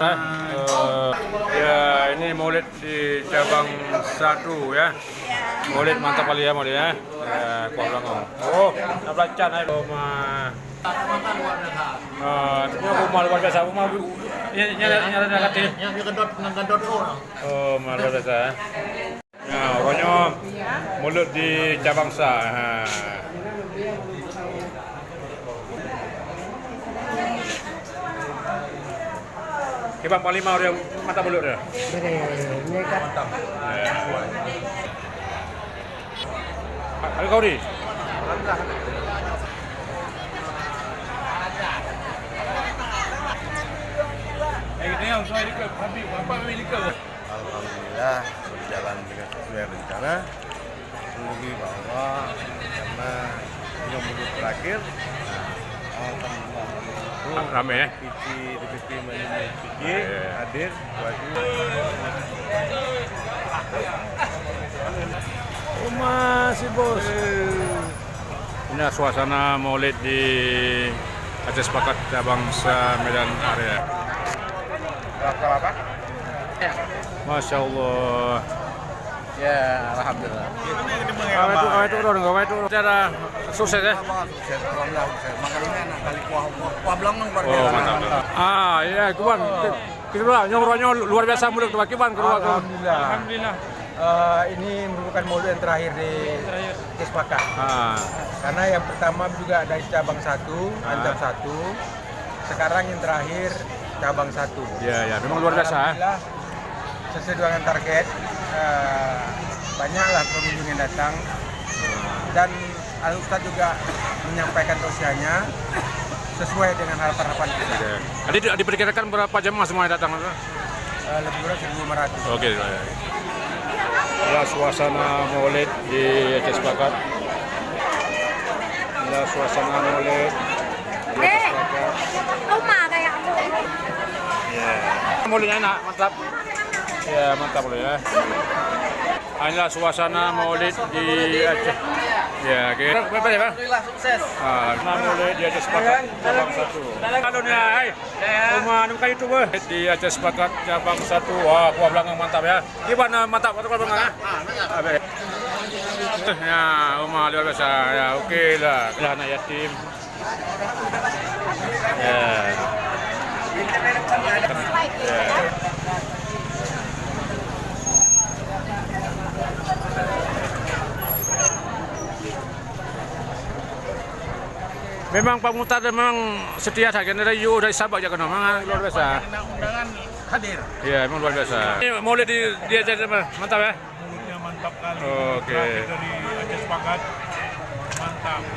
Ya, ini Maulid di cabang 1 ya. Maulid mantap kali ya Maulid ya. Ya, Kuala Langong. Oh, nak belacan ayo rumah. Rumah luar biasa. Rumah nyala kati. Yang ngedot orang. Oh, luar biasa. Ya, orangnya mulut di cabang sa. Kibang paling mau dia mata mulut dia. Ini kan mantap. Ada kau ni? Alhamdulillah berjalan dengan sesuai rencana. Menuju bahwa karena ini mulut terakhir. Alhamdulillah. Ramai ya? DPP menemui hadir Masih bos. Ini suasana Maulid di Aceh Sepakat cabang Medan area. Masya Allah. Ya, alhamdulillah. Itu orang itu secara sukses ya. Alhamdulillah. Makanya anak kali kuah belangong Oh mantap. Iya, Kuban. Kedua, nyoronya luar biasa mulut tuh Kiban kedua. Alhamdulillah. Ini merupakan Maulid yang terakhir di Aceh Sepakat. Karena yang pertama juga dari cabang 1, Antap 1. Sekarang yang terakhir cabang 1. Ya, memang luar biasa. Alhamdulillah, sesuai dengan target, banyaklah pengunjung yang datang. Dan Al-Ustadz juga menyampaikan tausiahnya sesuai dengan harapan-harapan kita. Tadi diperkirakan berapa jemaah semua yang datang? Lebih kurang 1.500. Oke. Ya, suasana Maulid di Aceh Sepakat. Ya, suasana Maulid di Aceh Sepakat. kayak aku. Ya. Maulidnya enak, mantap. Ya, mantap loh ya. Inilah suasana Maulid di Aceh. Ya, oke. Berapa ya, Bang? Alhamdulillah sukses. Maulid di Aceh Sepakat cabang 1. Halo nih, hai. Rumah nuka YouTuber di Aceh Sepakat cabang 1. Wah, kuah belakang mantap ya. Gimana mantap atau belakang ya? Ya, rumah luar biasa. Ya, oke lah. Ya, anak yatim. Ya. Memang Pak Muhtar memang setia saja dari Sabah aja kan memang luar biasa. Undangan hadir. Iya, memang luar biasa. Ini Maulid di Aceh mantap ya? Mulutnya mantap kali. Oke. Dari Aceh Sepakat. Mantap.